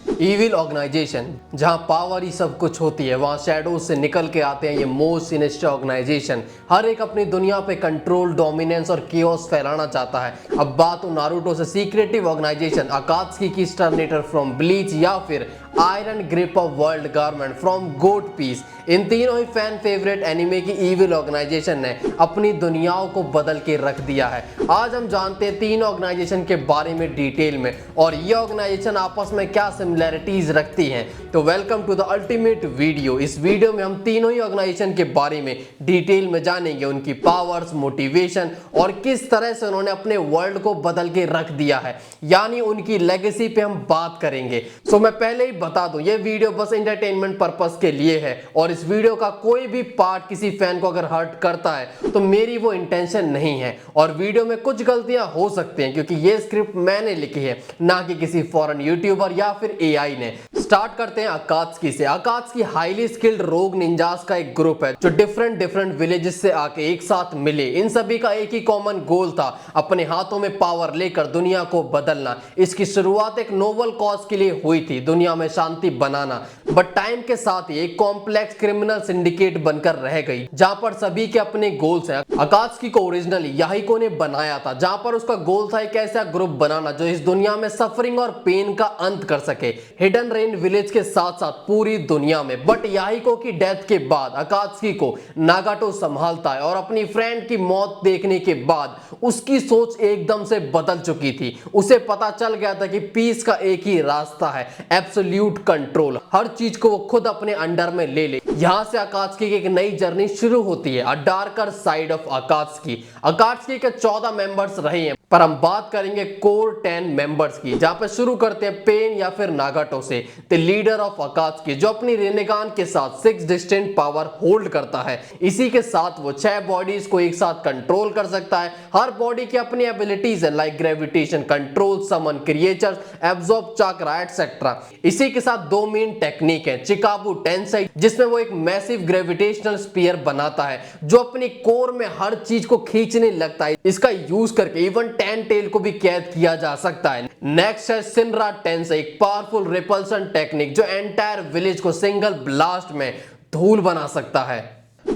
Evil organisation, जहां power ही सब कुछ होती है, वहां शैडोज से निकल के आते हैं ये मोस्ट सिनिस्टर ऑर्गेनाइजेशन। हर एक अपनी दुनिया पे कंट्रोल, डोमिनेंस और कियोस फैलाना चाहता है। अब बात हो नारुतो से सीक्रेटिव ऑर्गेनाइजेशन अकात्सुकी की टर्मिनेटर फ्रॉम ब्लीच या फिर iron grip of world government from goat piece, इन तीनों ही फैन फेवरेट एनिमे की ईविल ऑर्गेनाइजेशन ने अपनी दुनियाओं को बदल के रख दिया है। आज हम जानते हैं तीन ऑर्गेनाइजेशन के बारे में डिटेल में और ये ऑर्गेनाइजेशन आपस में क्या सिमिलरिटीज रखती हैं। तो welcome to the ultimate video. इस वीडियो में हम तीनों ही ऑर्गेनाइजेशन के बारे में डिटेल में जानेंगे, उनकी पावर्स, मोटिवेशन और किस तरह से उन्होंने अपने वर्ल्ड को बदल के रख दिया है, यानी उनकी लेगेसी पे हम बात करेंगे। सो मैं पहले ही बता दूं, ये वीडियो बस एंटरटेनमेंट पर्पस के लिए है और इस वीडियो का कोई भी पार्ट किसी फैन को अगर हर्ट करता है तो मेरी वो इंटेंशन नहीं है और वीडियो में कुछ गलतियां हो सकती हैं क्योंकि ये स्क्रिप्ट मैंने लिखी है, ना कि किसी फॉरेन यूट्यूबर या फिर एआई ने। स्टार्ट करते हैं अकात्सुकी से। अकात्सुकी हाईली स्किल्ड रोग निंजास का एक ग्रुप है जो डिफरेंट विलेजेस से आके एक साथ मिले। इन सभी का एक ही कॉमन गोल था, अपने हाथों में पावर लेकर दुनिया को बदलना। इसकी शुरुआत एक नोबल कॉज के लिए हुई थी, दुनिया में शांति बनाना, बट टाइम के साथ ही एक कॉम्प्लेक्स क्रिमिनल सिंडिकेट बनकर रह गई जहां पर सभी के अपने गोल्स हैं। अकात्सुकी को ओरिजिनली याहिको ने बनाया था, जहां पर उसका गोल था एक ऐसा ग्रुप बनाना जो इस दुनिया में सफरिंग और पेन का अंत कर सके, हिडन रेन विलेज के साथ साथ पूरी दुनिया में। बट याहिको की डेथ के बाद अकात्सुकी को नागाटो संभालता है और अपनी फ्रेंड की मौत देखने के बाद उसकी सोच एकदम से बदल चुकी थी। उसे पता चल गया था कि पीस का एक ही रास्ता है, एब्सोल्यूट कंट्रोल। हर चीज को वो खुद अपने अंडर में ले ले। यहां से अकात्सुकी की एक नई जर्नी शुरू होती है, अ डार्कर साइड ऑफ अकात्सुकी। अकात्सुकी के 14 मेंबर्स रहे हैं, पर हम बात करेंगे कोर 10 मेंबर्स की, जहां पे शुरू करते हैं पेन या फिर नागाटो से, द लीडर ऑफ अकात्सुकी, जो अपनी रेनेगान के साथ 6 डिस्टिंक्ट पावर होल्ड करता है। इसी के साथ वो 6 बॉडीज को एक साथ कंट्रोल कर सकता है। हर बॉडी की अपनी एबिलिटीज है, लाइक ग्रेविटेशन कंट्रोल, समन क्रिएचर्स, एब्जॉर्ब चक्रा एटसेट्रा। इसी के साथ 2 मेन टेक्निक है, चिकाबू टेंसाई, जिसमें वो एक मैसिव ग्रेविटेशनल स्पीयर बनाता है जो अपनी कोर में हर चीज को खींचने लगता है। इसका यूज करके इवन 10 टेल को भी कैद किया जा सकता है। नेक्स्ट है सिनरा टेंसाई, एक पावरफुल रिपल्सन टेक्निक जो एंटायर विलेज को सिंगल ब्लास्ट में धूल बना सकता है।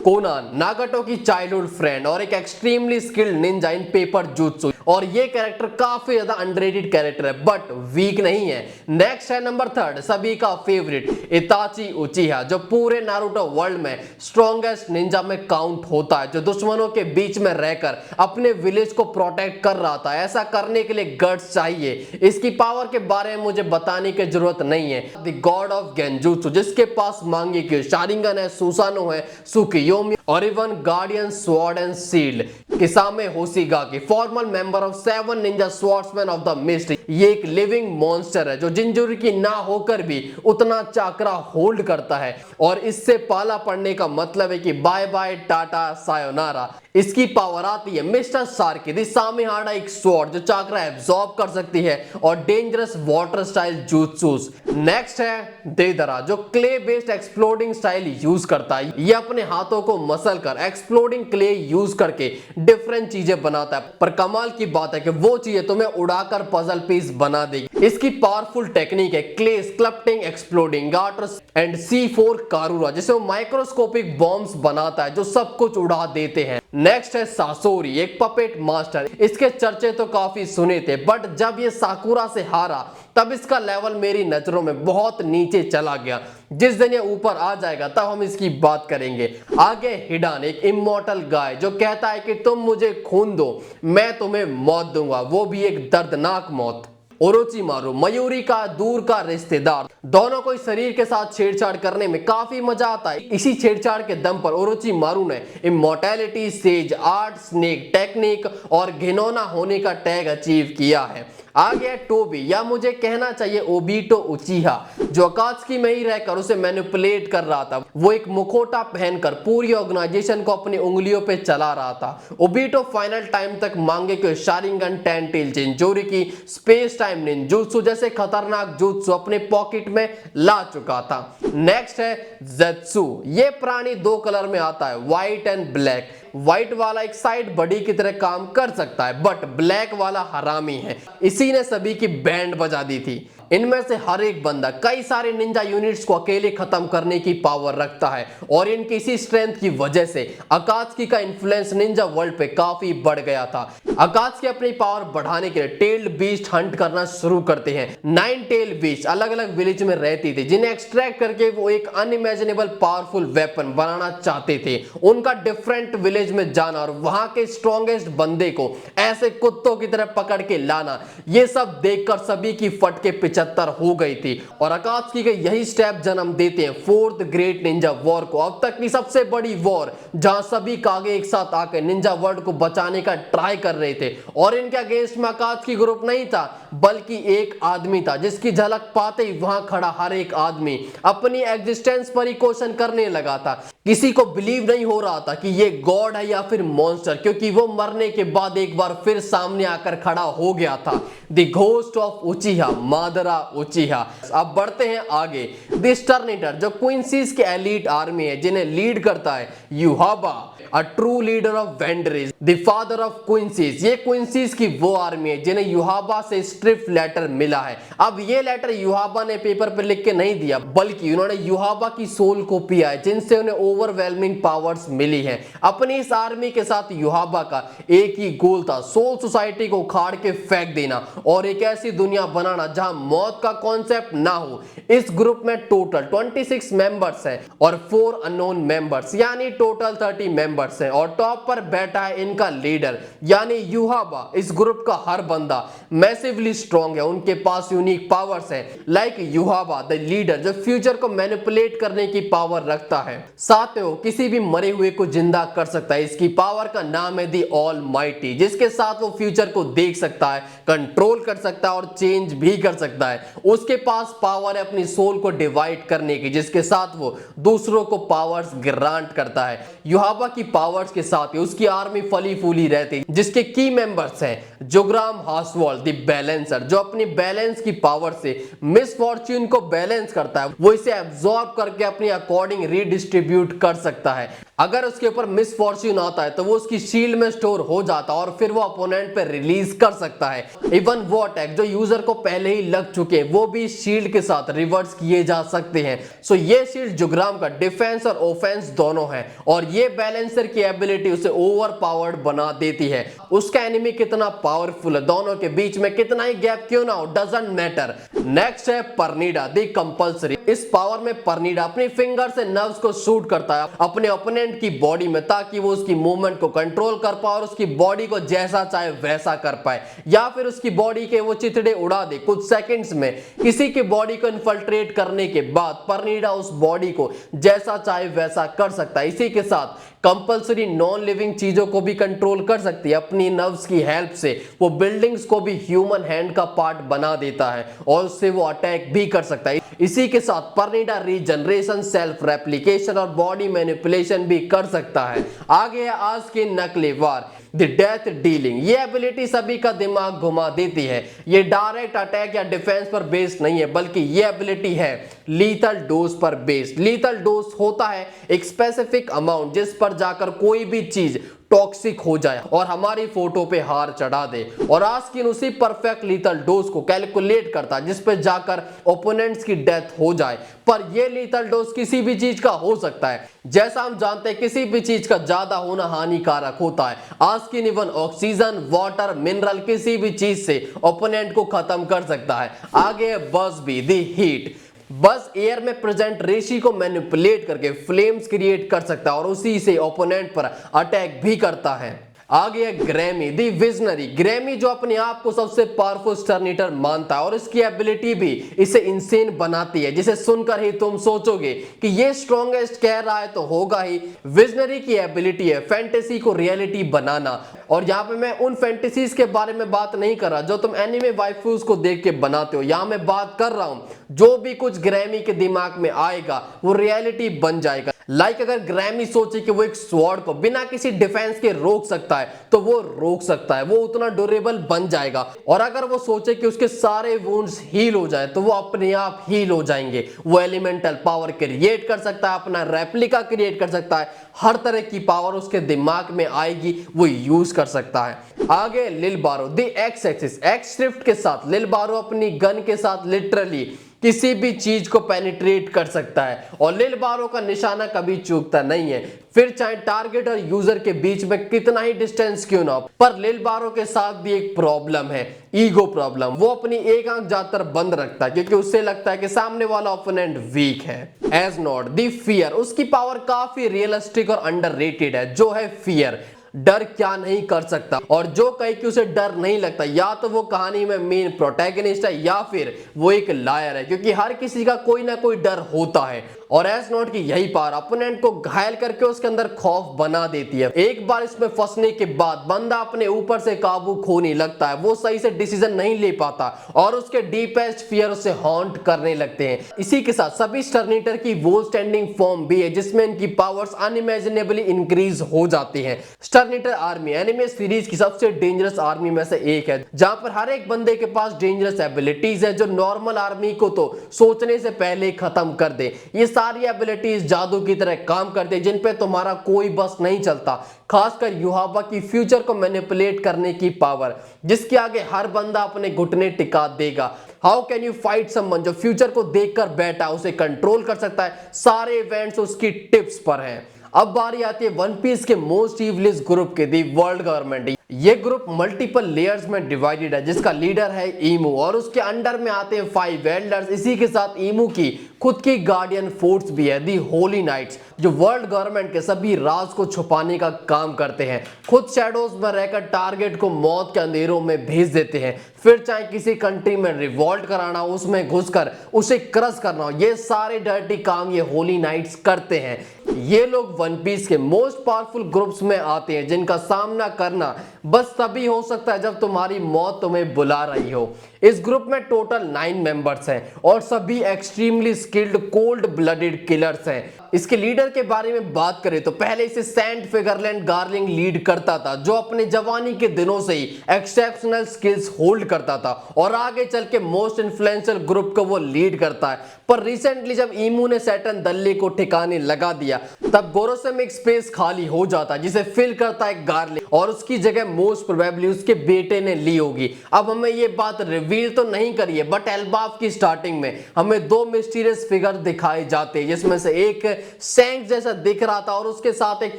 कोनान, नागाटो की चाइल्डहुड फ्रेंड और एक एक्सट्रीमली स्किल्ड निंजा इन पेपर जुत्सु, और ये कैरेक्टर काफी ज्यादा अंडररेटेड कैरेक्टर है बट वीक नहीं है। नेक्स्ट है नंबर 3, सभी का फेवरेट इताची उचिहा, जो पूरे नारुतो वर्ल्ड में स्ट्रॉन्गेस्ट निंजा में काउंट होता है, जो दुश्मनों के बीच में रहकर अपने विलेज को प्रोटेक्ट कर रहा था। ऐसा करने के लिए गट्स चाहिए। इसकी पावर के बारे में मुझे बताने की जरूरत नहीं है। द गॉड ऑफ गेंजुत्सु, जिसके पास मांगेक्यो, शारिंगन है, सुसानो है, सुकियोमी और even guardian sword and shield. Kisame Hoshigaki, formal member of 7 ninja swordsman of the mist. ये एक लिविंग मॉन्स्टर है जो जिंजुरी ना होकर भी उतना चाकरा होल्ड करता है और इससे पाला पड़ने का मतलब है कि बाय बाय टाटा सायोनारा। इसकी पावर आती है मिस्टर सार्की, द सामेहाडा, एक स्वॉर्ड जो चाकरा एब्सॉर्ब कर सकती है और डेंजरस वाटर स्टाइल जुत्सुस। नेक्स्ट है देदरा, जो clay based exploding style use करता है। ये अपने हाथों को मसल कर एक्सप्लोडिंग क्ले यूज करके डिफरेंट चीजें बनाता है, पर कमाल की बात है कि वो चीजें तुम्हें उड़ाकर पजल पीस बना देगी। इसकी पावरफुल टेक्निक है clay sculpting, exploding gators and C4 Karura, जिसे वो माइक्रोस्कोपिक बॉम्ब्स बनाता है जो सब कुछ उड़ा देते हैं। नेक्स्ट है सासोरी, एक पपेट मास्टर। इसके चर्चे तो काफी सुने थे बट जब ये साकुरा से हारा तब इसका लेवल मेरी नजरों में बहुत नीचे चला गया। जिस दिन ये ऊपर आ जाएगा तब हम इसकी बात करेंगे। आगे हिडान, एक इमॉर्टल गाय जो कहता है कि तुम मुझे खून दो, मैं तुम्हें मौत दूंगा, वो भी एक दर्दनाक मौत। ओरोचिमारू, मयूरी का दूर का रिश्तेदार। दोनों को इस शरीर के साथ छेड़छाड़ करने में काफी मजा आता है। इसी छेड़छाड़ के दम पर ओरोचिमारू ने immortality, says art, snake technique और घिनौना होने का टैग अचीव किया है। आ गया टोबी, या मुझे कहना चाहिए ओबीटो उचिहा, जो अकात्सुकी में ही रहकर उसे मैनिपुलेट कर रहा था। वो एक मुखोटा पहनकर पूरी ऑर्गेनाइजेशन को अपनी उंगलियों पे चला रहा था। ओबीटो फाइनल टाइम तक मांगेक्यो, शारिंगन, टेंटेल जिंजोरिकी, स्पेस टाइम निंजुत्सु जैसे खतरनाक जुत्सु अपने पॉकेट में ला चुका था। नेक्स्ट है ज़ेत्सु, ये प्राणी 2 कलर में आता है, व्हाइट एंड ब्लैक। व्हाइट वाला एक साइड बडी की तरह काम कर सकता है बट ब्लैक वाला हरामी है। इसी ने सभी की बैंड बजा दी थी। इनमें से हर एक बंदा कई सारे निंजा यूनिट्स को अकेले खत्म करने की पावर रखता है और इनकी इसी स्ट्रेंथ की वजह से अकात्सुकी का इन्फ्लुएंस निंजा वर्ल्ड पे काफी बढ़ गया था। अकात्सुकी अपनी पावर बढ़ाने के लिए टेल्ड बीस्ट हंट करना शुरू करते हैं। 9 टेल बीस्ट अलग अलग विलेज में रहती थी जिन्हें एक्सट्रैक्ट करके वो एक अनइमेजिनेबल पावरफुल वेपन बनाना चाहते थे। उनका डिफरेंट विलेज में जाना और वहां के स्ट्रॉन्गेस्ट बंदे को ऐसे कुत्तों की तरह पकड़ के लाना, ये सब देखकर सभी की फट के 75 हो गई थी और अकात्सुकी के यही स्टेप जन्म देते हैं फोर्थ ग्रेट निंजा वॉर को, अब तक की सबसे बड़ी वॉर जहां सभी कागे एक साथ आकर निंजा वर्ल्ड को बचाने का ट्राई कर रहे थे। और इनके अगेंस्ट में अकात्सुकी ग्रुप नहीं था बल्कि एक आदमी था जिसकी झलक पाते ही वहां खड़ा हर एक आदमी अपनी एग्जिस्टेंस पर ही क्वेश्चन करने लगा था। किसी को बिलीव नहीं हो रहा था कि ये गॉड है या फिर मॉन्स्टर, क्योंकि वो मरने के बाद एक बार फिर सामने आकर खड़ा हो गया था। The ghost of Uchiha, Madara Uchiha. अब बढ़ते हैं आगे। द स्टर्निटर जो क्विंसीज के एलीट आर्मी है जिन्हें लीड करता है Yhwach, a true leader of Wandenreich, the father of Quincies. ये क्विंसीज की वो आर्मी है जिन्हें युहाबा से स्ट्रिप लेटर मिला है। अब ये लेटर युहाबा ने पेपर पर लिख के नहीं दिया बल्कि उन्होंने युहाबा की सोल को पिया है जिनसे उन्हें ओवरवेलमिंग पावर्स मिली है। अपनी इस आर्मी के साथ युहाबा का एक ही गोल था, सोल सोसाइटी को उखाड़ के फेंक देना और एक ऐसी दुनिया बनाना जहां मौत का कॉन्सेप्ट ना हो। इस ग्रुप में टोटल 26 मेंबर्स हैं और 4 अननोन मेंबर्स, यानी टोटल 30 मेंबर्स हैं और टॉप पर बैठा है इनका लीडर यानी युहाबा। इस ग्रुप का हर बंदा मैसिवली स्ट्रॉन्ग है, उनके पास यूनिक पावर्स हैं लाइक युहाबा द लीडर जो फ्यूचर को मैनिपुलेट करने की पावर रखता है। साथ में वो किसी भी मरे हुए को जिंदा कर सकता है। इसकी पावर का नाम है दी ऑल माइटी, जिसके साथ वो फ्यूचर को देख सकता है, कंट्रोल कर सकता है और चेंज भी कर सकता है। उसके पास पावर है अपनी सोल को डिवाइड करने की, जिसके साथ वो दूसरों को पावर्स ग्रांट करता है। युहाबा की पावर्स के साथ ही उसकी आर्मी फली फूली रहती है जिसके की मेंबर्स हैं जोग्राम हासवॉल द बैलेंसर जो अपनी बैलेंस की पावर से मिसफॉर्च्यून को बैलेंस करता है। वो इसे एब्जॉर्ब करके अपनी अकॉर्डिंग रीडिस्ट्रीब्यूट कर सकता है। अगर उसके ऊपर मिसफॉर्च्यून आता है तो वो उसकी शील्ड में स्टोर हो जाता है और फिर वो अपोनेंट पे रिलीज कर सकता है। इवन वो अटैक जो यूजर को पहले ही लग चुके हैं वो भी शील्ड के साथ रिवर्स किए जा सकते हैं। सो ये शील्ड जोग्राम का डिफेंस और ऑफेंस दोनों है और ये बैलेंसर की एबिलिटी उसे ओवर पावर्ड बना देती है। उसका एनिमी कितना पावरफुल है, दोनों के बीच में कितना ही गैप क्यों ना हो, डजंट मैटर। नेक्स्ट है परनीडा द कंपल्सरी। इस पावर में परनीडा अपनी फिंगर से नर्व्स को शूट करता है अपने ओपोनेंट की बॉडी में ताकि वो उसकी मूवमेंट को कंट्रोल कर पाए और उसकी बॉडी को जैसा चाहे वैसा कर पाए, या फिर उसकी बॉडी के वो चिथड़े उड़ा दे कुछ सेकंड्स में। किसी की बॉडी को इन्फिल्ट्रेट करने के बाद परनीडा उस बॉडी को जैसा चाहे वैसा कर सकता है। इसी के साथ कंपल्सरी नॉन लिविंग चीजों को भी कंट्रोल कर सकती है। अपनी नर्व्स की हेल्प से वो बिल्डिंग्स को भी ह्यूमन हैंड का पार्ट बना देता है और उससे वो अटैक भी कर सकता है। इसी के साथ परनीडा रीजनरेशन, सेल्फ रेप्लिकेशन और बॉडी मैनिपुलेशन भी कर सकता है। आगे है आज की नकली वार द डेथ डीलिंग। ये एबिलिटी सभी का दिमाग घुमा देती है। ये डायरेक्ट अटैक या डिफेंस पर बेस्ड नहीं है बल्कि ये एबिलिटी है लीथल डोज पर बेस्ड। लीथल डोज होता है एक स्पेसिफिक अमाउंट जिस पर जाकर कोई भी चीज टॉक्सिक हो जाए और हमारी फोटो पे हार चढ़ा दे और आस्किन उसी परफेक्ट लीथल डोज को कैलकुलेट करता है जिस पे जाकर ओपोनेंट्स की डेथ हो जाए। पर ये लीथल डोज किसी भी चीज का हो सकता है। जैसा हम जानते हैं किसी भी चीज का ज्यादा होना हानिकारक होता है। Asking even oxygen, water, mineral किसी भी चीज से ओपोनेंट को खत्म कर सकता है। आगे बस भी दी हीट। बस एयर में प्रेजेंट रेशी को मैनिपुलेट करके फ्लेम्स क्रिएट कर सकता है और उसी से ओपोनेंट पर अटैक भी करता है। आगे है ग्रैमी दी विजनरी। ग्रैमी जो अपने आप को सबसे पावरफुल स्टर्निटर मानता है और इसकी एबिलिटी भी इसे इंसेन बनाती है, जिसे सुनकर ही तुम सोचोगे कि ये स्ट्रॉन्गेस्ट कह रहा है तो होगा ही। विजनरी की एबिलिटी है फैंटेसी को रियलिटी बनाना और यहाँ पे मैं उन फैंटेसीज के बारे में बात नहीं कर रहा जो तुम एनिमे वाइफूज को देख के बनाते हो। यहाँ मैं बात कर रहा हूँ जो भी कुछ ग्रैमी के दिमाग में आएगा वो रियलिटी बन जाएगा। अगर ग्रैमी सोचे कि वो एक स्वॉर्ड को बिना किसी डिफेंस के रोक सकता है तो वो रोक सकता है, वो उतना ड्यूरेबल बन जाएगा। और अगर वो सोचे कि उसके सारे वुंड्स हील हो जाए तो वो अपने आप हील हो जाएंगे। वो एलिमेंटल पावर क्रिएट कर सकता है, अपना रेप्लिका क्रिएट कर सकता है, हर तरह की पावर उसके दिमाग में आएगी वो यूज कर सकता है। आगे लिल बारो the x axis, x shift के साथ लिल बारो अपनी गन के साथ लिटरली किसी भी चीज को पेनिट्रेट कर सकता है और लिल बारो का निशाना कभी चूकता नहीं है, फिर चाहे टारगेट और यूजर के बीच में कितना ही डिस्टेंस क्यों ना हो। पर लिल बारो के साथ भी एक प्रॉब्लम है, ईगो प्रॉब्लम। वो अपनी एक आंख ज्यादातर बंद रखता है क्योंकि उससे लगता है कि सामने वाला ओपोनेंट वीक है। एज नॉट द फियर, उसकी पावर काफी रियलिस्टिक और अंडररेटेड है, जो है फियर। डर क्या नहीं कर सकता, और जो कहे कि उसे डर नहीं लगता या तो वो कहानी में मेन प्रोटैगनिस्ट है या फिर वो एक लायर है, क्योंकि हर किसी का कोई ना कोई डर होता है। और एस नॉट की यही पावर अपोनेंट को घायल करके उसके अंदर खौफ बना देती है। एक बार इसमें फंसने के बाद बंदा अपने ऊपर से काबू खोने लगता है, वो सही से डिसीजन नहीं ले पाता और उसके डीपेस्ट फियर उसे हॉन्ट करने लगते हैं। इसी के साथ सभी स्टर्नेटर की वो स्टैंडिंग फॉर्म भी है जिसमें इनकी पावर्स अनइमेजिनेबली इंक्रीज हो जाती हैं। स्टर्नेटर आर्मी एनिमे सीरीज की सबसे डेंजरस आर्मी में से एक है, जहां पर हर एक बंदे के पास डेंजरस एबिलिटीज है जो नॉर्मल आर्मी को तो सोचने से पहले खत्म कर दे। ये सारी एबिलिटीज जादू की तरह काम करते हैं जिन पे तुम्हारा कोई बस नहीं चलता, खासकर युहाबा की फ्यूचर को मैनिपुलेट करने की पावर, जिसके आगे हर बंदा अपने घुटने टिका देगा। How can you fight someone जो फ्यूचर को देखकर बैठा उसे कंट्रोल कर सकता है। सारे इवेंट्स उसकी टिप्स पर हैं। अब बारी आती है वन पीस के मोस्ट इविलिस्ट ग्रुप के, दी वर्ल्ड गवर्नमेंट। ये ग्रुप मल्टीपल लेयर्स में डिवाइडेड है, जिसका लीडर है ईमू और उसके अंडर में आते हैं 5 एल्डर्स। इसी के साथ ईमू की खुद की गार्डियन फोर्स भी है, दी होली नाइट्स, जो वर्ल्ड गवर्नमेंट के सभी राज को छुपाने का काम करते हैं। खुद शैडोज में रहकर टारगेट को मौत के अंधेरों में भेज देते हैं, फिर चाहे किसी कंट्री में रिवॉल्ट कराना हो, उसमें घुसकर उसे क्रश करना हो, ये सारे डर्टी काम ये होली नाइट्स करते हैं। ये लोग वन पीस के मोस्ट पावरफुल ग्रुप्स में आते हैं जिनका सामना करना बस तभी हो सकता है जब तुम्हारी मौत तुम्हें बुला रही हो। इस ग्रुप में टोटल 9 मेंबर्स हैं और सभी extremely skilled cold blooded killers हैं। इसके लीडर के बारे में बात करें तो पहले इसे सैंड फिगरलैंड गार्लिंग लीड करता था, जो अपने जवानी के दिनों से ही एक्सेप्शनल स्किल्स होल्ड करता था और आगे चल के मोस्ट इन्फ्लुएंशियल ग्रुप को वो लीड करता है। पर रिसेंटली जब ईमू ने सैटर्न दल्ले को ठिकाने लगा दिया तब गोरोसे में एक स्पेस खाली हो जाता है जिसे फिल करता है गार्लिंग, और उसकी जगह मोस्ट प्रोबेबली उसके बेटे ने ली होगी। अब हमें ये बात रिवील तो नहीं करी है, बट एल्बाफ की स्टार्टिंग में हमें 2 मिस्टीरियस फिगर दिखाए जाते हैं, जिसमें से एक सैंक जैसा दिख रहा था और उसके साथ एक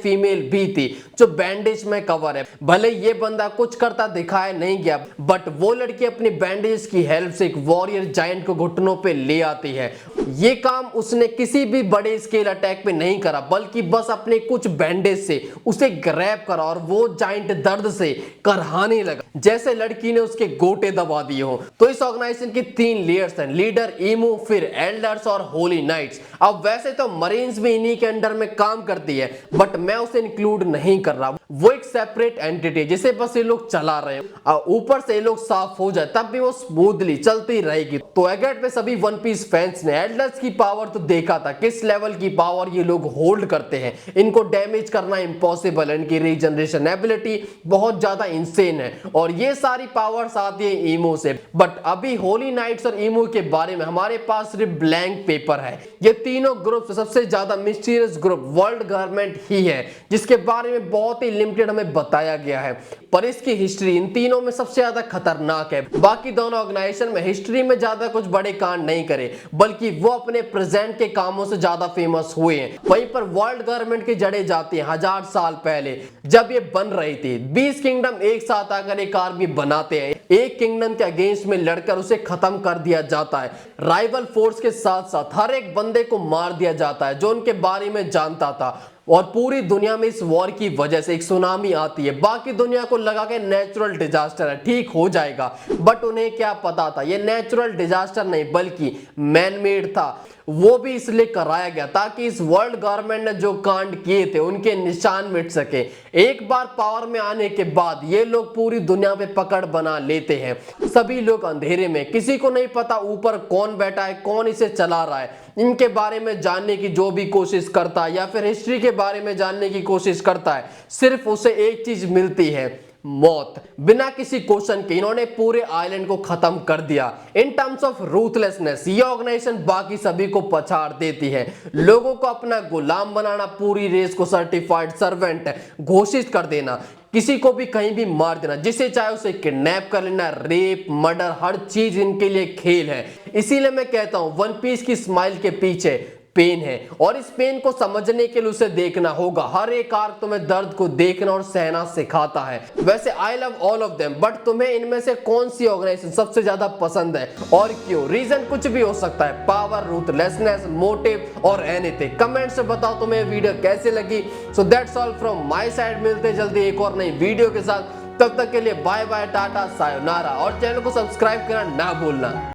फीमेल भी थी जो बैंडेज में कवर है। भले ये बंदा कुछ करता दिखाया नहीं गया, बट वो लड़की अपनी बैंडेज की हेल्प से एक वॉरियर जायंट को घुटनों पे ले आती है। ये काम उसने किसी भी बड़े स्केल अटैक पे नहीं करा, बल्कि बस अपने कुछ बैंडेज से उसे ग्रैब करा और वो जायंट दर्द से करहाने लगा जैसे लड़की ने उसके गोटे दबा दिए हो। तो इस ऑर्गेनाइजेशन की 3 लेयर्स हैं, लीडर, ईमू, फिर एल्डर्स और होली नाइट्स। अब वैसे तो मरीन्स भी इन्हीं के अंडर में काम करती है, बट मैं उसे इंक्लूड नहीं कर रहा। वो एक सेपरेट एंटिटी जिसे बस ये लोग चला रहे हैं। ऊपर से ये लोग साफ हो जाए तब भी वो स्मूथली चलती रहेगी। तो एगेट पे सभी वन पीस फैंस ने एल्डर्स की पावर तो देखा था, किस लेवल की पावर ये लोग होल्ड करते हैं। इनको डैमेज करना इम्पॉसिबल है, इनकी रीजनरेशन एबिलिटी बहुत ज्यादा इंसेन है और ये सारी पावर्स आती है ईमू से। बट अभी होली नाइट्स और ईमू के बारे में हमारे पास सिर्फ ब्लैंक पेपर है। ये तीनों ग्रुप सबसे ज्यादा मिस्टीरियस ग्रुप वर्ल्ड गवर्नमेंट ही है, जिसके बारे में बहुत ही लिमिटेड हमें बताया गया है, पर इसकी हिस्ट्री इन तीनों में सबसे ज्यादा खतरनाक है। बाकी दोनों ऑर्गेनाइजेशन में हिस्ट्री में ज्यादा कुछ बड़े कांड नहीं करे, बल्कि वो अपने प्रेजेंट के कामों से ज्यादा फेमस हुए हैं। वहीं पर वर्ल्ड गवर्नमेंट की जड़ें जाती हैं 1000 साल पहले, जब ये बन रही थी। 20 किंगडम एक साथ आकर एक आर्मी बनाते हैं, एक किंगडम के अगेंस्ट में लड़कर उसे खत्म कर दिया जाता है। राइवल फोर्स के साथ साथ हर एक बंदे को मार दिया जाता है जो उनके बारे में जानता था। और पूरी दुनिया में इस वॉर की वजह से एक सुनामी आती है। बाकी दुनिया को लगा कि नेचुरल डिजास्टर है, ठीक हो जाएगा, बट उन्हें क्या पता था ये नेचुरल डिजास्टर नहीं बल्कि मैन मेड था। वो भी इसलिए कराया गया ताकि इस वर्ल्ड गवर्नमेंट ने जो कांड किए थे उनके निशान मिट सके। एक बार पावर में आने के बाद ये लोग पूरी दुनिया पे पकड़ बना लेते हैं। सभी लोग अंधेरे में, किसी को नहीं पता ऊपर कौन बैठा है, कौन इसे चला रहा है। इनके बारे में जानने की जो भी कोशिश करता है या फिर हिस्ट्री के बारे में जानने की कोशिश करता है, सिर्फ उसे एक चीज मिलती है, मौत। बिना किसी क्वेश्चन के इन्होंने पूरे आइलैंड को खत्म कर दिया। इन टर्म्स ऑफ रूथलेसनेस ये ऑर्गेनाइजेशन बाकी सभी को पछाड़ देती है। लोगों को अपना गुलाम बनाना, पूरी रेस को सर्टिफाइड सर्वेंट घोषित कर देना, किसी को भी कहीं भी मार देना, जिसे चाहे उसे किडनैप कर लेना, रेप, मर्डर, हर चीज इनके लिए खेल है। इसीलिए मैं कहता हूं वन पीस की स्माइल के पीछे पेन है और इस पेन को समझने के लिए उसे देखना होगा। हर एक आर्क तुम्हें दर्द को देखना और सहना सिखाता है। वैसे I love all of them, but तुम्हें इनमें से कौन सी ऑर्गेनाइजेशन सबसे ज्यादा पसंद है और क्यों? रीजन कुछ भी हो सकता है, पावर, रूथलेसनेस, मोटिव और एनीथिंग। कमेंट से बताओ तुम्हें वीडियो कैसे लगी। So that's all from my side. मिलते जल्दी एक और नई वीडियो के साथ, तब तक के लिए बाय बाय, टाटा, सायोनारा और चैनल को सब्सक्राइब करना ना भूलना।